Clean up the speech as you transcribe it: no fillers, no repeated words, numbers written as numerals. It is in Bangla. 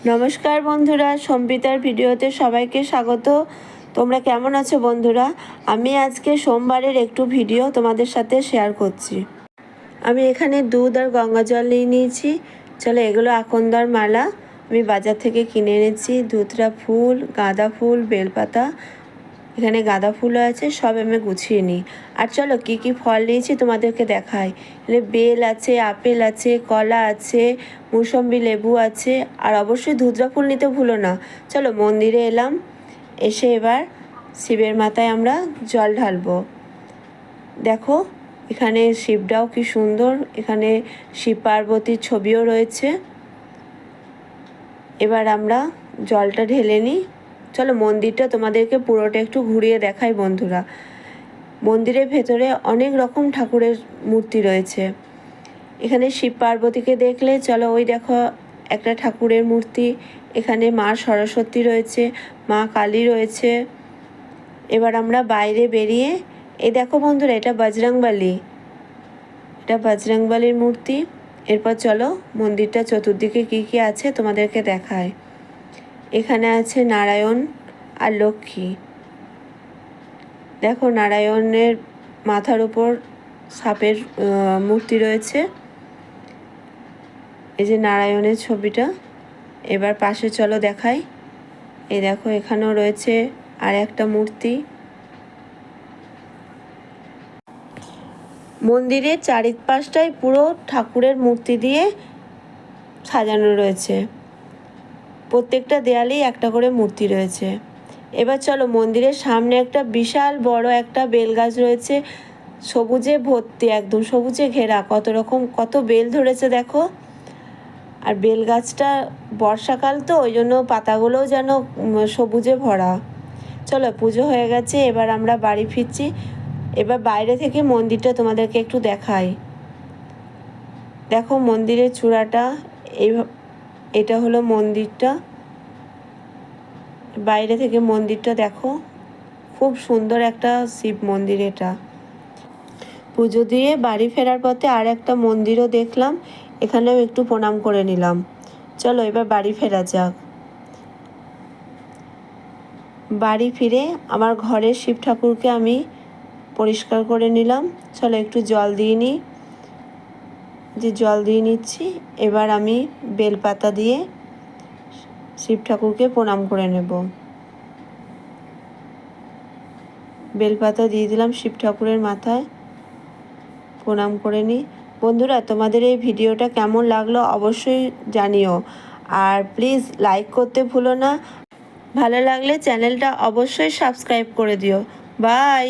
নমস্কার বন্ধুরা, সম্বিতার ভিডিওতে সবাইকে স্বাগত। তোমরা কেমন আছো বন্ধুরা? আমি আজকে সোমবারের একটু ভিডিও তোমাদের সাথে শেয়ার করছি। আমি এখানে দুধ আর গঙ্গা জল নিয়ে নিয়েছি। চলো, এগুলো আকন্দার মালা আমি বাজার থেকে কিনে এনেছি। ধুতরা ফুল, গাঁদা ফুল, বেলপাতা, এখানে গাঁদা ফুলও আছে, সব আমি গুছিয়ে নিই। আর চলো কি কি ফল নিয়েছি তোমাদেরকে দেখাই। এখানে বেল আছে, আপেল আছে, কলা আছে, মুসম্বি লেবু আছে, আর অবশ্যই ধুতরা ফুল নিতে ভুলো না। চলো মন্দিরে এলাম, এসে এবার শিবের মাথায় আমরা জল ঢালবো। দেখো এখানে শিবটাও কি সুন্দর, এখানে শিব পার্বতীর ছবিও রয়েছে। এবার আমরা জলটা ঢেলে নিই। চলো মন্দিরটা তোমাদেরকে পুরোটা একটু ঘুরিয়ে দেখাই বন্ধুরা। মন্দিরের ভেতরে অনেক রকম ঠাকুরের মূর্তি রয়েছে। এখানে শিব পার্বতীকে দেখলে চলো ওই দেখো একটা ঠাকুরের মূর্তি, এখানে মা সরস্বতী রয়েছে, মা কালী রয়েছে। এবার আমরা বাইরে বেরিয়ে এই দেখো বন্ধুরা, এটা বজরংবলী, এটা বজরংবলীর মূর্তি। এরপর চলো মন্দিরটা চতুর্দিকে কী কী আছে তোমাদেরকে দেখায়। এখানে আছে নারায়ণ আর লক্ষ্মী। দেখো নারায়ণের মাথার উপর সাপের মূর্তি রয়েছে, এই যে নারায়ণের ছবিটা। এবার পাশে চলো দেখাই, এই দেখো এখানেও রয়েছে আর একটা মূর্তি। মন্দিরের চারিপাশটাই পুরো ঠাকুরের মূর্তি দিয়ে সাজানো রয়েছে, প্রত্যেকটা দেয়ালেই একটা করে মূর্তি রয়েছে। এবার চলো মন্দিরের সামনে একটা বিশাল বড় একটা বেল গাছ রয়েছে, সবুজে ভর্তি, একদম সবুজে ঘেরা, কত বেল ধরেছে দেখো। আর বেল গাছটা বর্ষাকাল তো, ওই জন্য পাতাগুলোও যেন সবুজে ভরা। চলো পুজো হয়ে গেছে, এবার আমরা বাড়ি ফিরছি। এবার বাইরে থেকে মন্দিরটা তোমাদেরকে একটু দেখাই। দেখো মন্দিরের চূড়াটা, এটা হলো মন্দিরটা। বাইরে থেকে মন্দিরটা দেখো, খুব সুন্দর একটা শিব মন্দির এটা। পুজো দিয়ে বাড়ি ফেরার পথে আর একটা মন্দিরও দেখলাম, এখানেও একটু প্রণাম করে নিলাম। চলো এবার বাড়ি ফেরা যাক। বাড়ি ফিরে আমার ঘরের শিব ঠাকুরকে আমি পরিষ্কার করে নিলাম। চলো একটু জল দিয়ে নিই, যে জল দিয়ে নিচ্ছি। এবার আমি বেলপাতা দিয়ে শিব ঠাকুরকে প্রণাম করে নেব। বেলপাতা দিয়ে দিলাম শিব ঠাকুরের মাথায়, প্রণাম করে নিই। বন্ধুরা তোমাদের এই ভিডিওটা কেমন লাগলো অবশ্যই জানিও, আর প্লিজ লাইক করতে ভুলো না। ভালো লাগলে চ্যানেলটা অবশ্যই সাবস্ক্রাইব করে দিও। বাই।